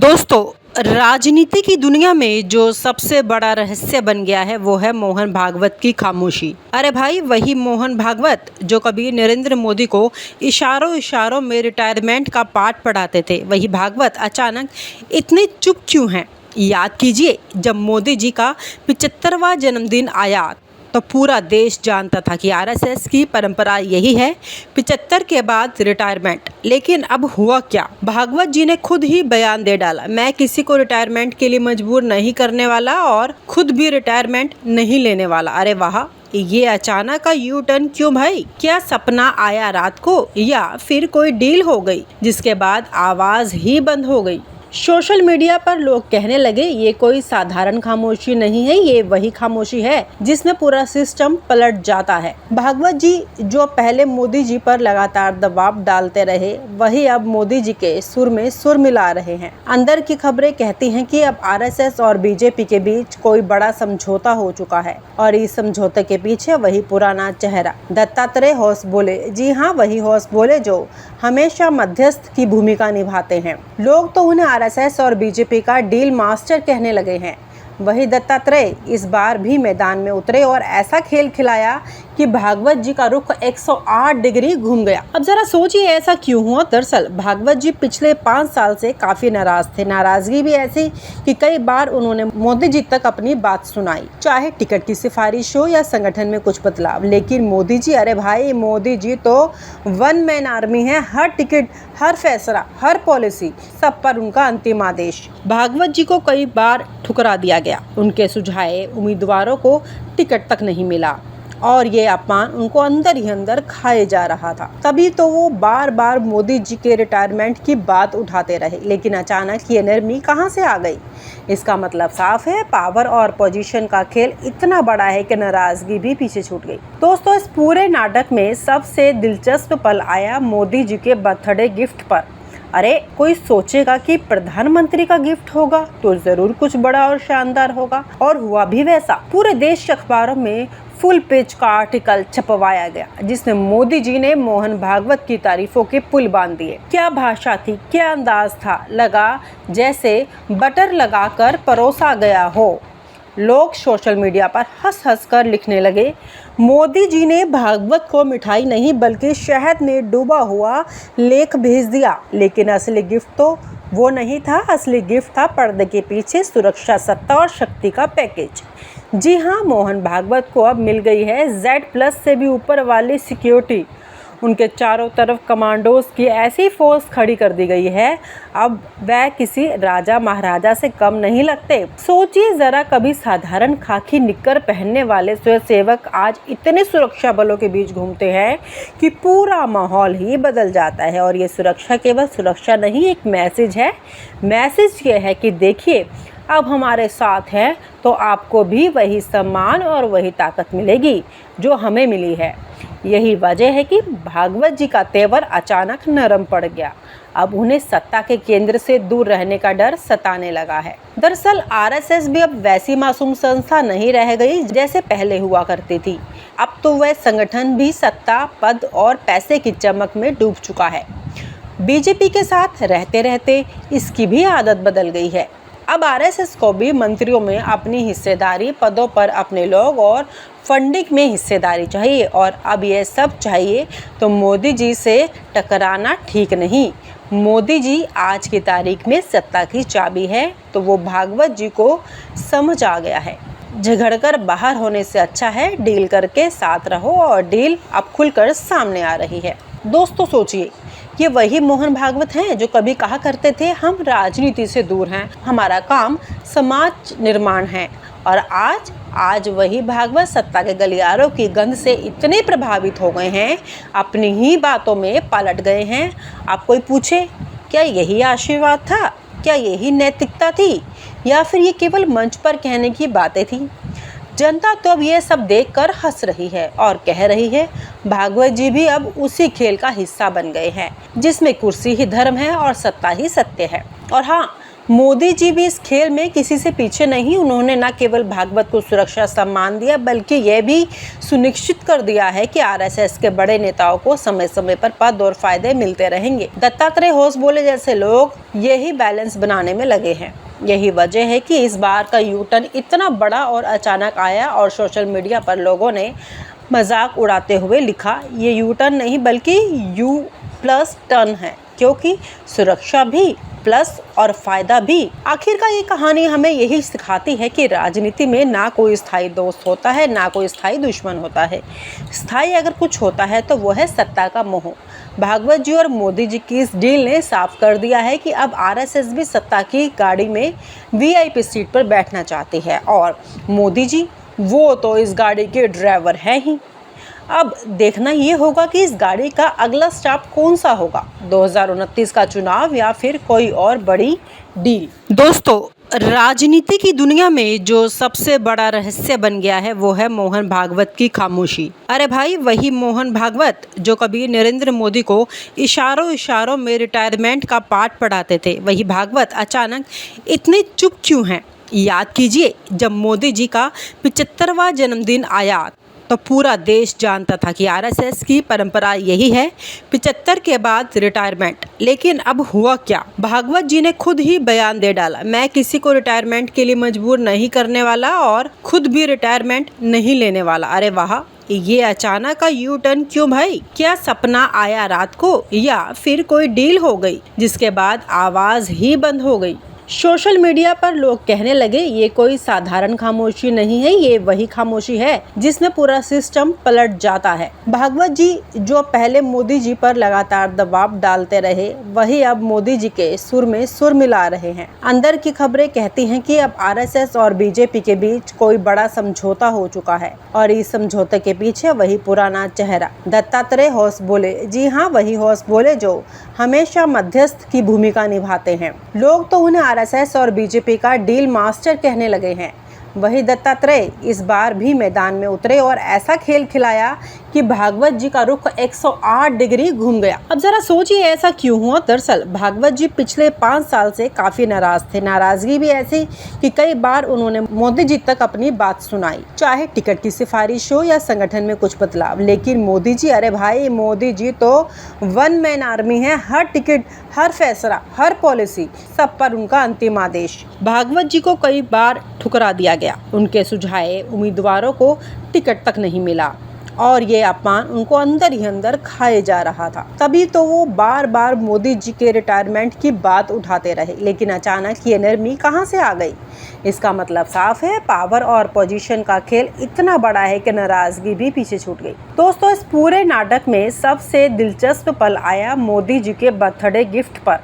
दोस्तों, राजनीति की दुनिया में जो सबसे बड़ा रहस्य बन गया है वो है मोहन भागवत की खामोशी। अरे भाई, वही मोहन भागवत जो कभी नरेंद्र मोदी को इशारों इशारों में रिटायरमेंट का पाठ पढ़ाते थे, वही भागवत अचानक इतने चुप क्यों हैं? याद कीजिए, जब मोदी जी का 75वां जन्मदिन आया तो पूरा देश जानता था कि आरएसएस की परंपरा यही है, 75 के बाद रिटायरमेंट। लेकिन अब हुआ क्या? भागवत जी ने खुद ही बयान दे डाला, मैं किसी को रिटायरमेंट के लिए मजबूर नहीं करने वाला और खुद भी रिटायरमेंट नहीं लेने वाला। अरे वाह, ये अचानक का यू टर्न क्यों भाई? क्या सपना आया रात को या फिर कोई डील हो गई जिसके बाद आवाज ही बंद हो गई? सोशल मीडिया पर लोग कहने लगे ये कोई साधारण खामोशी नहीं है, ये वही खामोशी है जिसमें पूरा सिस्टम पलट जाता है। भागवत जी जो पहले मोदी जी पर लगातार दबाव डालते रहे, वही अब मोदी जी के सुर में सुर मिला रहे हैं। अंदर की खबरें कहती हैं कि अब आरएसएस और बीजेपी के बीच कोई बड़ा समझौता हो चुका है और इस समझौते के पीछे वही पुराना चेहरा दत्तात्रेय होस बोले। जी हाँ, वही होस बोले जो हमेशा मध्यस्थ की भूमिका निभाते हैं। लोग तो उन्हें आरएसएस और बीजेपी का डील मास्टर कहने लगे हैं। वही दत्तात्रेय इस बार भी मैदान में उतरे और ऐसा खेल खिलाया कि भागवत जी का रुख 108 डिग्री घूम गया। अब जरा सोचिए ऐसा क्यों हुआ? दरअसल भागवत जी पिछले 5 साल से काफी नाराज थे। नाराजगी भी ऐसी कि कई बार उन्होंने मोदी जी तक अपनी बात सुनाई, चाहे टिकट की सिफारिश हो या संगठन में कुछ बदलाव। लेकिन मोदी जी, अरे भाई, मोदी जी तो वन मैन आर्मी है। हर टिकट, हर फैसला, हर पॉलिसी, सब पर उनका अंतिम आदेश। भागवत जी को कई बार ठुकरा दिया गया, उनके सुझाए उम्मीदवारों को टिकट तक नहीं मिला और ये अपमान उनको अंदर ही अंदर खाए जा रहा था। तभी तो वो बार बार मोदी जी के रिटायरमेंट की बात उठाते रहे। लेकिन अचानक ये नरमी कहाँ से आ गई? इसका मतलब साफ है, पावर और पोजीशन का खेल इतना बड़ा है कि नाराजगी भी पीछे छूट गई। दोस्तों, इस पूरे नाटक में सबसे दिलचस्प पल आया मोदी जी के बर्थडे गिफ्ट पर। अरे, कोई सोचेगा कि प्रधानमंत्री का गिफ्ट होगा तो जरूर कुछ बड़ा और शानदार होगा, और हुआ भी वैसा। पूरे देश के अखबारों में फुल पेज का आर्टिकल छपवाया गया जिसमें मोदी जी ने मोहन भागवत की तारीफों के पुल बांध दिए। क्या भाषा थी, क्या अंदाज था, लगा जैसे बटर लगाकर परोसा गया हो। लोग सोशल मीडिया पर हंस हंस कर लिखने लगे, मोदी जी ने भागवत को मिठाई नहीं बल्कि शहद में डूबा हुआ लेख भेज दिया। लेकिन असली गिफ्ट तो वो नहीं था। असली गिफ्ट था पर्दे के पीछे सुरक्षा, सत्ता और शक्ति का पैकेज। जी हाँ, मोहन भागवत को अब मिल गई है Z+ से भी ऊपर वाली सिक्योरिटी। उनके चारों तरफ कमांडोज की ऐसी फोर्स खड़ी कर दी गई है, अब वह किसी राजा महाराजा से कम नहीं लगते। सोचिए जरा, कभी साधारण खाकी निक्कर पहनने वाले स्वयंसेवक आज इतने सुरक्षा बलों के बीच घूमते हैं कि पूरा माहौल ही बदल जाता है। और ये सुरक्षा केवल सुरक्षा नहीं, एक मैसेज है। मैसेज ये है कि देखिए, अब हमारे साथ हैं तो आपको भी वही सम्मान और वही ताकत मिलेगी जो हमें मिली है। यही वजह है कि भागवत जी का तेवर अचानक नरम पड़ गया। अब उन्हें सत्ता के केंद्र से दूर रहने का डर सताने लगा है। दरअसल आरएसएस भी अब वैसी मासूम संस्था नहीं रह गई जैसे पहले हुआ करती थी। अब तो वह संगठन भी सत्ता, पद और पैसे की चमक में डूब चुका है। बीजेपी के साथ रहते रहते इसकी भी आदत बदल गई है। अब आरएसएस को भी मंत्रियों में अपनी हिस्सेदारी, पदों पर अपने लोग और फंडिंग में हिस्सेदारी चाहिए। और अब ये सब चाहिए तो मोदी जी से टकराना ठीक नहीं। मोदी जी आज की तारीख में सत्ता की चाबी है, तो वो भागवत जी को समझ आ गया है। झगड़कर बाहर होने से अच्छा है डील करके साथ रहो, और डील अब खुलकर सामने आ रही है। दोस्तों सोचिए, ये वही मोहन भागवत हैं जो कभी कहा करते थे हम राजनीति से दूर हैं, हमारा काम समाज निर्माण है। और आज वही भागवत सत्ता के गलियारों की गंध से इतने प्रभावित हो गए हैं, अपनी ही बातों में पलट गए हैं। आप कोई पूछे, क्या यही आशीर्वाद था? क्या यही नैतिकता थी? या फिर ये केवल मंच पर कहने की बातें थी? जनता तो अब ये सब देखकर हंस रही है और कह रही है, भागवत जी भी अब उसी खेल का हिस्सा बन गए हैं जिसमें कुर्सी ही धर्म है और सत्ता ही सत्य है। और हाँ, मोदी जी भी इस खेल में किसी से पीछे नहीं। उन्होंने न केवल भागवत को सुरक्षा सम्मान दिया, बल्कि यह भी सुनिश्चित कर दिया है कि आरएसएस के बड़े नेताओं को समय समय पर पद और फायदे मिलते रहेंगे। दत्तात्रेय होसबोले जैसे लोग यही बैलेंस बनाने में लगे हैं। यही वजह है कि इस बार का यू टर्न इतना बड़ा और अचानक आया और सोशल मीडिया पर लोगों ने मजाक उड़ाते हुए लिखा, ये यू टर्न नहीं बल्कि यू प्लस टर्न है, क्योंकि सुरक्षा भी प्लस और फायदा भी। आखिरकार ये कहानी हमें यही सिखाती है कि राजनीति में ना कोई स्थायी दोस्त होता है, ना कोई स्थायी दुश्मन होता है। स्थायी अगर कुछ होता है तो वो है सत्ता का मोह। भागवत जी और मोदी जी की इस डील ने साफ कर दिया है कि अब आरएसएस भी सत्ता की गाड़ी में वीआईपी सीट पर बैठना चाहती है, और मोदी जी वो तो इस गाड़ी के ड्राइवर हैं ही। अब देखना ये होगा कि इस गाड़ी का अगला स्टॉप कौन सा होगा, 2029 का चुनाव या फिर कोई और बड़ी डील। दोस्तों, राजनीति की दुनिया में जो सबसे बड़ा रहस्य बन गया है वो है मोहन भागवत की खामोशी। अरे भाई, वही मोहन भागवत जो कभी नरेंद्र मोदी को इशारों इशारों में रिटायरमेंट का पाठ पढ़ाते थे, वही भागवत अचानक इतने चुप क्यों हैं? याद कीजिए, जब मोदी जी का 75वां जन्मदिन आया तो पूरा देश जानता था कि आरएसएस की परंपरा यही है, 75 के बाद रिटायरमेंट। लेकिन अब हुआ क्या? भागवत जी ने खुद ही बयान दे डाला, मैं किसी को रिटायरमेंट के लिए मजबूर नहीं करने वाला और खुद भी रिटायरमेंट नहीं लेने वाला। अरे वाह, ये अचानक का यू टर्न क्यों भाई? क्या सपना आया रात को, या फिर कोई डील हो गई जिसके बाद आवाज ही बंद हो गई? सोशल मीडिया पर लोग कहने लगे, ये कोई साधारण खामोशी नहीं है, ये वही खामोशी है जिसमें पूरा सिस्टम पलट जाता है। भागवत जी जो पहले मोदी जी पर लगातार दबाव डालते रहे, वही अब मोदी जी के सुर में सुर मिला रहे हैं। अंदर की खबरें कहती हैं कि अब आरएसएस और बीजेपी के बीच कोई बड़ा समझौता हो चुका है, और इस समझौते के पीछे वही पुराना चेहरा दत्तात्रेय होसबोले। जी हाँ, वही होसबोले जो हमेशा मध्यस्थ की भूमिका निभाते हैं। लोग तो उन्हें आरएसएस और बीजेपी का डील मास्टर कहने लगे हैं। वही दत्तात्रेय इस बार भी मैदान में उतरे और ऐसा खेल खिलाया कि भागवत जी का रुख 108 डिग्री घूम गया। अब जरा सोचिए, ऐसा क्यों हुआ? दरअसल भागवत जी पिछले 5 साल से काफी नाराज थे। नाराजगी भी ऐसी कि कई बार उन्होंने मोदी जी तक अपनी बात सुनाई, चाहे टिकट की सिफारिश हो या संगठन में कुछ बदलाव। लेकिन मोदी जी, अरे भाई, मोदी जी तो वन मैन आर्मी है। हर टिकट, हर फैसला, हर पॉलिसी, सब पर उनका अंतिम आदेश। भागवत जी को कई बार ठुकरा दिया गया, उनके सुझाए उम्मीदवारों को टिकट तक नहीं मिला, और ये अपमान उनको अंदर ही अंदर खाए जा रहा था। तभी तो वो बार बार मोदी जी के रिटायरमेंट की बात उठाते रहे। लेकिन अचानक ये नरमी कहाँ से आ गई? इसका मतलब साफ है, पावर और पोजीशन का खेल इतना बड़ा है कि नाराजगी भी पीछे छूट गई। दोस्तों, इस पूरे नाटक में सबसे दिलचस्प पल आया मोदी जी के बर्थडे गिफ्ट पर।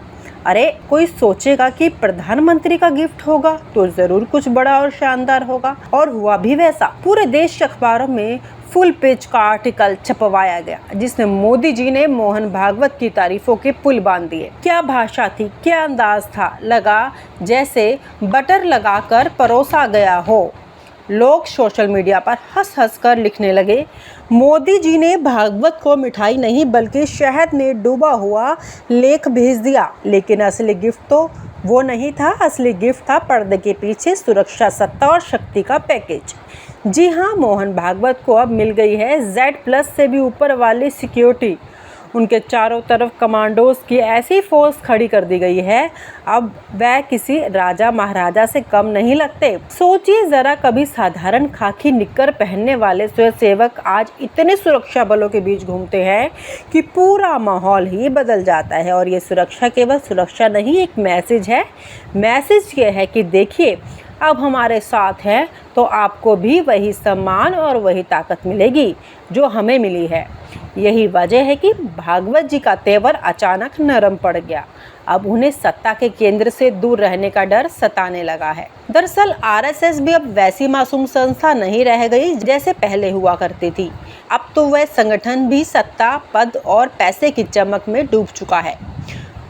अरे, कोई सोचेगा कि प्रधानमंत्री का गिफ्ट होगा तो जरूर कुछ बड़ा और शानदार होगा, और हुआ भी वैसा। पूरे देश के अखबारों में फुल पेज का आर्टिकल छपवाया गया, जिसमें मोदी जी ने मोहन भागवत की तारीफों के पुल बांध दिए। क्या भाषा थी, क्या अंदाज था, लगा जैसे बटर लगाकर परोसा गया हो। लोग सोशल मीडिया पर हंस हंस कर लिखने लगे, मोदी जी ने भागवत को मिठाई नहीं बल्कि शहद में डूबा हुआ लेख भेज दिया। लेकिन असली गिफ्ट तो वो नहीं था। असली गिफ्ट था पर्दे के पीछे सुरक्षा, सत्ता और शक्ति का पैकेज। जी हाँ, मोहन भागवत को अब मिल गई है Z+ से भी ऊपर वाली सिक्योरिटी। उनके चारों तरफ कमांडोज की ऐसी फोर्स खड़ी कर दी गई है, अब वह किसी राजा महाराजा से कम नहीं लगते। सोचिए जरा, कभी साधारण खाकी निक्कर पहनने वाले स्वयंसेवक आज इतने सुरक्षा बलों के बीच घूमते हैं कि पूरा माहौल ही बदल जाता है। और ये सुरक्षा केवल सुरक्षा नहीं, एक मैसेज है। मैसेज ये है कि देखिए, अब हमारे साथ हैं तो आपको भी वही सम्मान और वही ताकत मिलेगी जो हमें मिली है। यही वजह है कि भागवत जी का तेवर अचानक नरम पड़ गया। अब उन्हें सत्ता के केंद्र से दूर रहने का डर सताने लगा है। दरअसल आरएसएस भी अब वैसी मासूम संस्था नहीं रह गई जैसे पहले हुआ करती थी। अब तो वह संगठन भी सत्ता, पद और पैसे की चमक में डूब चुका है।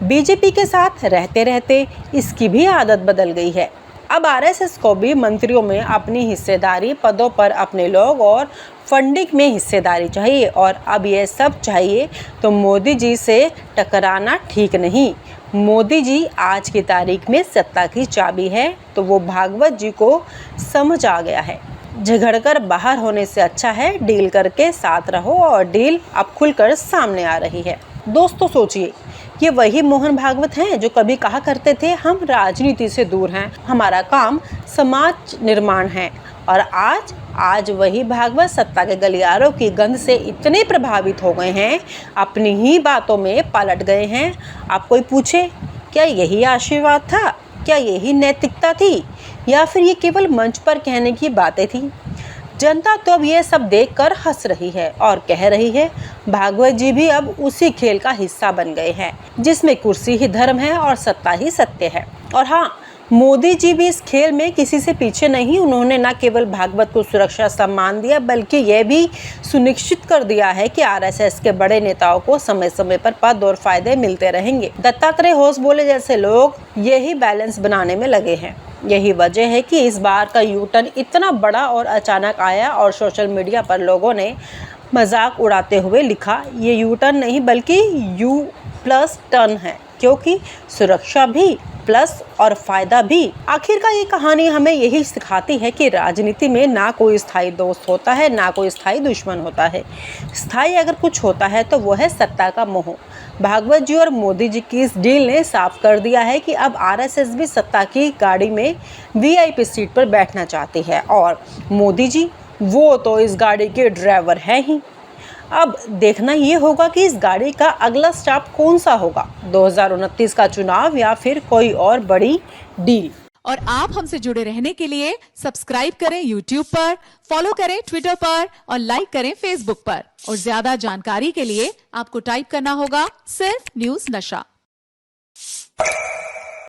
बीजेपी के साथ रहते रहते इसकी भी आदत बदल गई है। अब आरएसएस को भी मंत्रियों में अपनी हिस्सेदारी, पदों पर अपने लोग और फंडिंग में हिस्सेदारी चाहिए। और अब ये सब चाहिए तो मोदी जी से टकराना ठीक नहीं। मोदी जी आज की तारीख में सत्ता की चाबी है, तो वो भागवत जी को समझ आ गया है। झगड़कर बाहर होने से अच्छा है डील करके साथ रहो, और डील अब खुलकर सामने आ रही है। दोस्तों सोचिए, ये वही मोहन भागवत हैं जो कभी कहा करते थे हम राजनीति से दूर हैं, हमारा काम समाज निर्माण है। और आज वही भागवत सत्ता के गलियारों की गंध से इतने प्रभावित हो गए हैं, अपनी ही बातों में पलट गए हैं। अब कोई पूछे, क्या यही आशीर्वाद था? क्या यही नैतिकता थी? या फिर ये केवल मंच पर कहने की बातें थी? जनता तो अब ये सब देखकर हंस रही है और कह रही है भागवत जी भी अब उसी खेल का हिस्सा बन गए हैं जिसमें कुर्सी ही धर्म है और सत्ता ही सत्य है। और हाँ, मोदी जी भी इस खेल में किसी से पीछे नहीं। उन्होंने न केवल भागवत को सुरक्षा सम्मान दिया, बल्कि यह भी सुनिश्चित कर दिया है कि आरएसएस के बड़े नेताओं को समय समय पर पद और फायदे मिलते रहेंगे। दत्तात्रेय होसबोले जैसे लोग यही बैलेंस बनाने में लगे हैं। यही वजह है कि इस बार का यू टर्न इतना बड़ा और अचानक आया, और सोशल मीडिया पर लोगों ने मजाक उड़ाते हुए लिखा, ये यू टर्न नहीं बल्कि यू प्लस टर्न है, क्योंकि सुरक्षा भी प्लस और फायदा भी। आखिरकार ये कहानी हमें यही सिखाती है कि राजनीति में ना कोई स्थायी दोस्त होता है, ना कोई स्थायी दुश्मन होता है। स्थायी अगर कुछ होता है तो वो है सत्ता का मोह। भागवत जी और मोदी जी की इस डील ने साफ कर दिया है कि अब आरएसएस भी सत्ता की गाड़ी में वीआईपी सीट पर बैठना चाहती है, और मोदी जी वो तो इस गाड़ी के ड्राइवर हैं ही। अब देखना ये होगा कि इस गाड़ी का अगला स्टॉप कौन सा होगा, 2029 का चुनाव या फिर कोई और बड़ी डील। और आप हमसे जुड़े रहने के लिए सब्सक्राइब करें YouTube पर, फॉलो करें Twitter पर और लाइक करें Facebook पर। और ज्यादा जानकारी के लिए आपको टाइप करना होगा सिर्फ न्यूज़ नशा।